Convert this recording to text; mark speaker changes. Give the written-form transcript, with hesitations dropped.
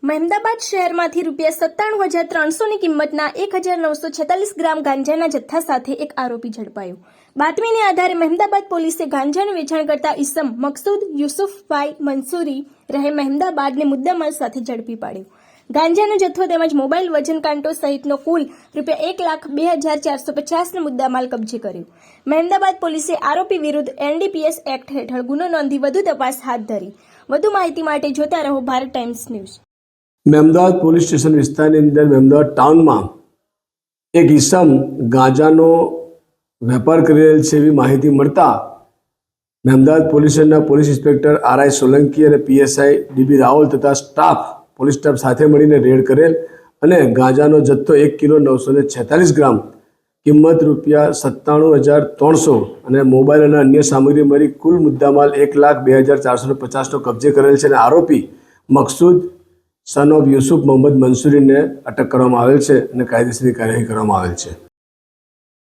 Speaker 1: મહેમદાબાદ શહેરમાંથી ₹97,300ની કિંમતના 1,946 ગ્રામ ગાંજાના જથ્થા સાથે એક આરોપી ઝડપાયો। બાતમીને આધારે મહેમદાબાદ પોલીસે ગાંજાનું વેચાણ કરતા ઇસમ મકસૂદ યુસુફભાઈ મંસૂરી રહે મહેમદાબાદને મુદ્દામાલ સાથે ઝડપી પાડ્યો। ગાંજાનો જથ્થો તેમજ મોબાઈલ વજન કાંટો સહિતનો કુલ ₹1,02,450નો મુદ્દામાલ કબજે કર્યો। મહેમદાબાદ પોલીસે આરોપી વિરુદ્ધ NDPS એક્ટ હેઠળ ગુનો નોંધી વધુ તપાસ હાથ ધરી। વધુ માહિતી માટે જોતા રહો Bharat times news.
Speaker 2: Mehmedabad police station વિસ્તારની અંદર મહેમદાવાદ ટાઉનમાં એક ઈસમ ગાંજાનો વેપાર કરી રહેલ છે એવી માહિતી મળતા મહેમદાવાદ પોલીસ સ્ટેશનના પોલીસ ઇન્સ્પેક્ટર RI સોલંકી અને PSI DB રાવલ તથા સ્ટાફ પોલીસ સ્ટાફ સાથે મળીને રેડ કરેલ અને ગાંજાનો જથ્થો 1,946 ગ્રામ કિંમત ₹97,300 અને મોબાઈલ અને અન્ય સામગ્રી મળી કુલ મુદ્દામાલ 1,02,450નો કબજે કરેલ છે અને આરોપી મકસૂદ સન ઓફ યુસુફ મોહમ્મદ મંસૂરીને અટક કરવામાં આવેલ છે અને કાયદેસરની કાર્યવાહી કરવામાં આવેલ છે।